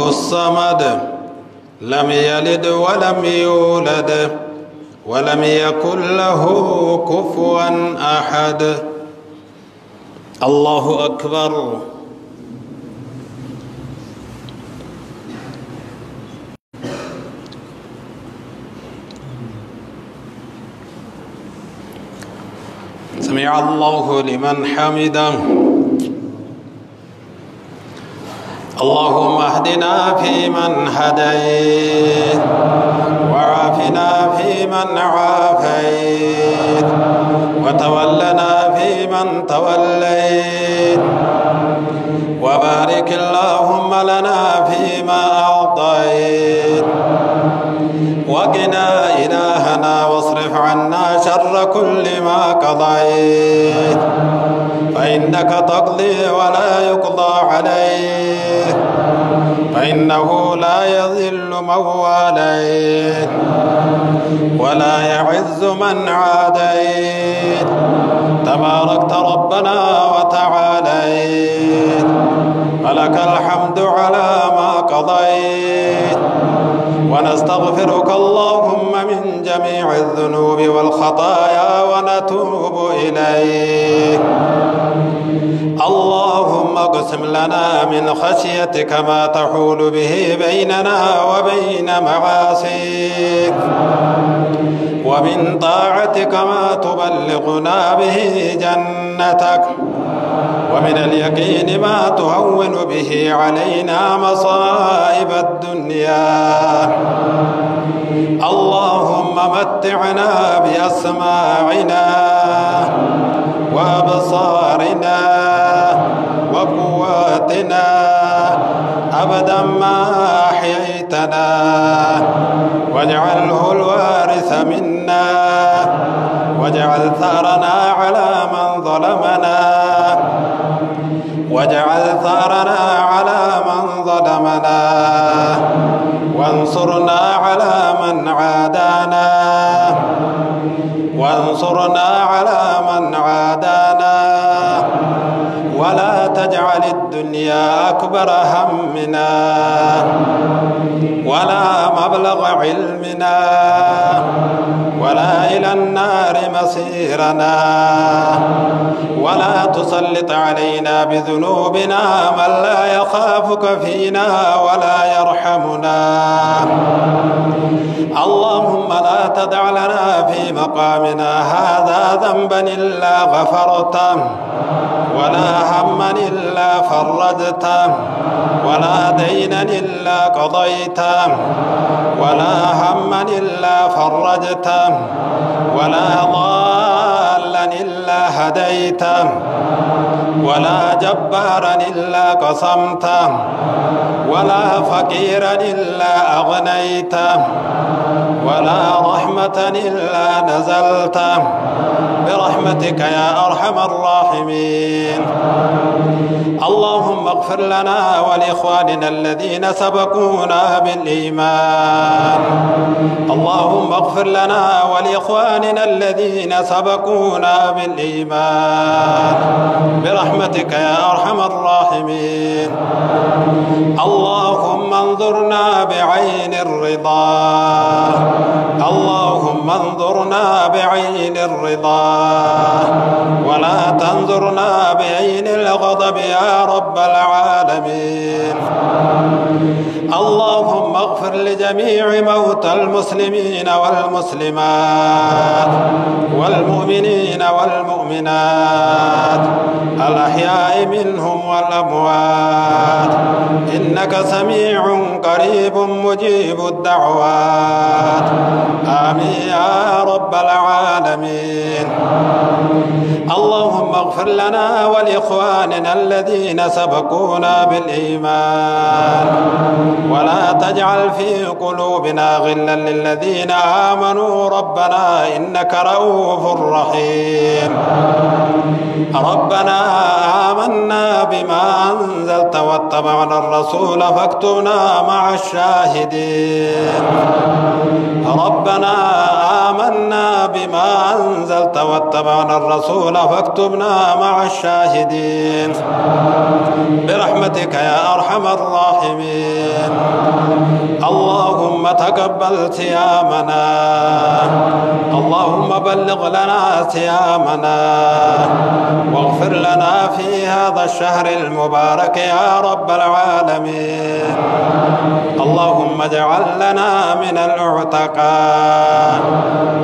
الصمد لم يلد ولم يولد ولم يكن له كفوا أحد. الله أكبر. سمع الله لمن حمده. اللهم اهدنا فيمن هديت وعافنا فيمن عافيت وتولنا فيمن توليت وبارك اللهم لنا فيما أعطيت وقنا إلهنا واصرف عنا شر كل ما قضيت فإنك تقضي ولا يقضى عليك فإنه لا يذل من واليت ولا يعز من عاديت تباركت ربنا وتعاليت فلك الحمد على ما قضيت ونستغفرك اللهم من جميع الذنوب والخطايا ونتوب إليك. اللهم اقسم لنا من خشيتك ما تحول به بيننا وبين معاصيك ومن طاعتك ما تبلغنا به جنتك ومن اليقين ما تهون به علينا مصائب الدنيا. اللهم متعنا بأسماعنا وأبصارنا وقواتنا أبدا ما أحييتنا واجعله الوارث منا واجعل ثأرنا على من ظلمنا واجعل ثأرنا على من ظلمنا وانصرنا على من عادانا ولا تجعل الدنيا أكبر همنا ولا مبلغ علمنا ولا إلى النار مصيرنا ولا تسلط علينا بذنوبنا من لا يخافك فينا ولا يرحمنا. اللهم لا تدع لنا في مقامنا هذا ذنبا إلا غفرته ولا هما إلا فرجته ولا دينا إلا قضيته ولا هما إلا فرجته ولا ضالا إلا هديته ولا جبارا إلا قصمته ولا فقيرا إلا أغنيته ولا رحمة إلا نزلته برحمتك يا أرحم الراحمين. اللهم اغفر لنا ولإخواننا الذين سبقونا بالإيمان. اللهم اغفر لنا ولإخواننا الذين سبقونا بالإيمان برحمتك يا أرحم الراحمين. اللهم انظرنا بعين الرضا اللهم انظرنا بعين الرضا ولا تنظرنا بعين الغضب يا رب العالمين. اللهم اغفر لجميع موتى المسلمين والمسلمات والمؤمنين والمؤمنات الأحياء منهم والأموات إنك سميع قريب مجيب الدعوات. آمين يا رب العالمين. اللهم اغفر لنا ولإخواننا الذين سبقونا بالإيمان ولا تجعل في قلوبنا غلا للذين آمنوا ربنا إنك رؤوف رحيم. ربنا آمنا بما أنزلت واتبعنا الرسول فاكتبنا مع الشاهدين. ربنا آمنا بما أنزلت واتبعنا الرسول فاكتبنا مع الشاهدين برحمتك يا أرحم الراحمين. تقبل صيامنا اللهم بلغ لنا صيامنا واغفر لنا في هذا الشهر المبارك يا رب العالمين اللهم اجعل لنا من العتقاء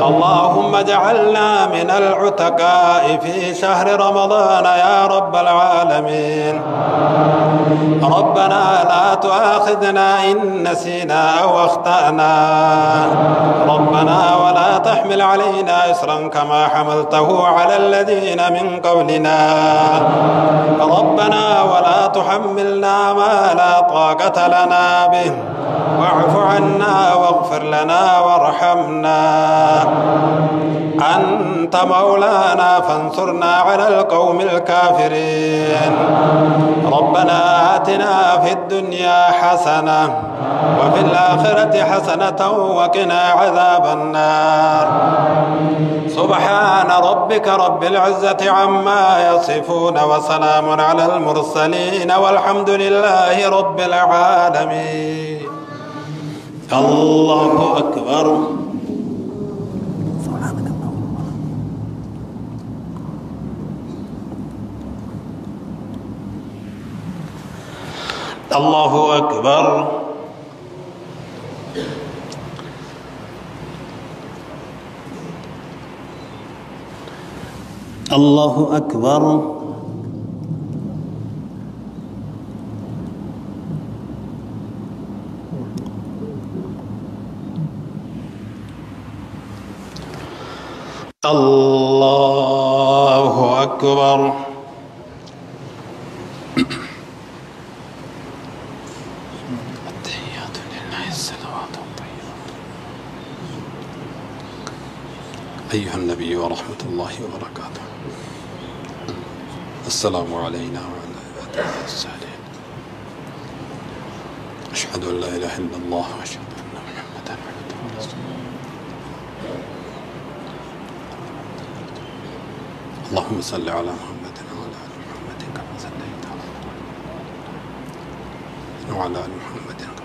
اللهم اجعلنا من العتقاء في شهر رمضان يا رب العالمين ربنا لا تؤاخذنا إن نسينا أو أخطأنا ربنا ولا تحمل علينا إصرا كما حملته على الذين من قبلنا ربنا ولا تحملنا ما لا طاقة لنا به واعف عنا واغفر لنا وارحمنا أنت مولانا فانصرنا على القوم الكافرين ربنا آتنا في الدنيا حسنة وفي الآخرة حسنة وقنا عذاب النار سبحان ربك رب العزة عما يصفون وسلام على المرسلين والحمد لله رب العالمين الله أكبر الله أكبر الله أكبر الله أكبر التحيات لله الصلوات الطيبات أيها النبي ورحمة الله وبركاته السلام علينا وعلى عباد الله الصالحين أشهد أن لا إله إلا الله وأشهد أن محمدا عبده ورسوله اللهم صل على محمد وعلى آل محمد كما صليت على إبراهيم وعلى آل محمد كما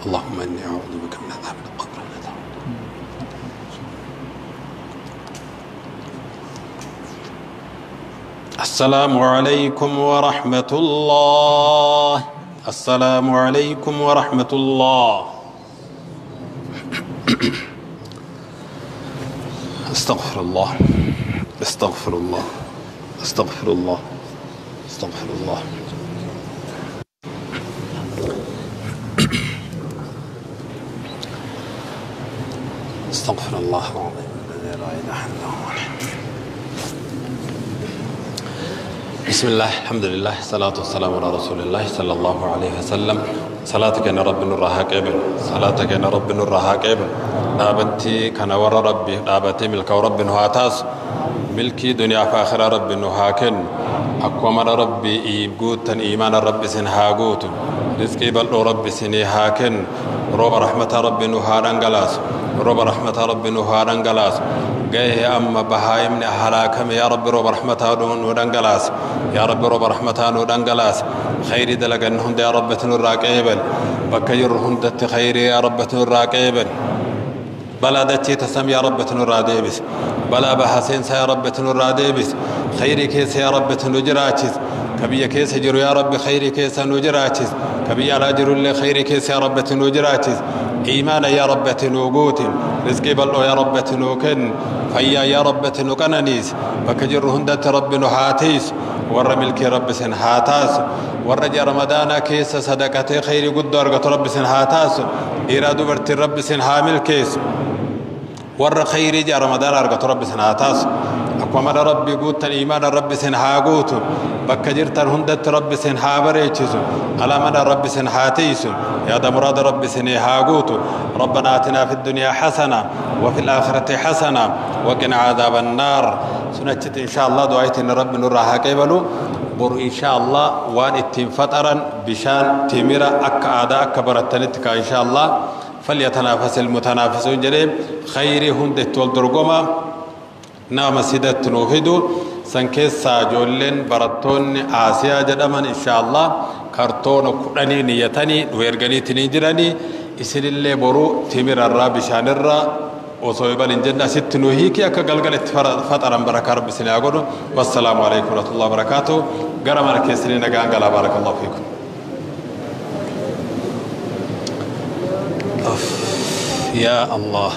اللهم إني أعوذ بك من عذاب القبر السلام عليكم ورحمة الله السلام عليكم ورحمة الله استغفر الله استغفر الله استغفر الله استغفر الله استغفر الله العظيم الذي لا اله الا هو بسم الله الحمد لله الصلاة والسلام على رسول الله صلى الله عليه وسلم صلاتك يا رب نورها قبل صلاتك يا رب نورها قبل دابتي كان ور ربي دابتي ملك رب نهاتاس ملكي دنيا فاخرة رب نهاكن أقوم ربي إيبقوتن إيمان رب سنهاقوت رزقي بل رب سنهاكن روب رحمة رب نهارنغلاس روب رحمة رب نهارنغلاس جايه أما بهايم هلاكم يا رب روب رحمة نودنغلاس يا رب روب رحمة نودنغلاس خير دلغنهم يا رب تنراقيبل بكيرهم دت خير يا رب تنراقيبل بلا دتي تسم يا رب تنراديبس بلا بحسين يا رب تنراديبس خير كيس يا رب تنجراتس كبي كيس جرو يا رب خير كيس نجراتس كبي راجر الله خير كيس يا رب تنجراتس إيمان يا رب تنوجوت رزقي بلو يا رب تنوكن فيا يا رب تنوكنانيس بكجرهم دت رب نحاتيس ور ملك رب سنحاتاس ورجى رمضان كيس صدقتي خير قدر رب سنحاتاس إرادو برت رب سنحامل كيس ور خير جا رمضان أرجع رب سنحاتاس أقوم ربي قوت الإيمان رب سنحاقوت بكجرتن هندت رب سنحابريتشز على من رب سنحاتيس يا دا مراد رب سنحاقوت ربنا آتنا في الدنيا حسنة وفي الآخرة حسنة وقنا عذاب النار سنجت إن شاء الله دعيت إن رب نورها قبلو بر إن شاء الله وان اتين فطرا بشان تميرا أك آدا أكبرتنتك إن شاء الله فليتنافس المتنافسون جريم خير هندت والدرقما نام سيدت نوفدو سنكسا جولين براتون آسيا جدمن إن شاء الله كرتون كراني نيتاني ويرغني تنجراني إسر اللي برو تيمير الرابي شان الرا وصويبال الجنة ست نوهيكي أكا قلقل فترا بركة رب سنة والسلام عليكم ورحمة الله وبركاته قرم على كيسرين قال بارك الله فيكم يا الله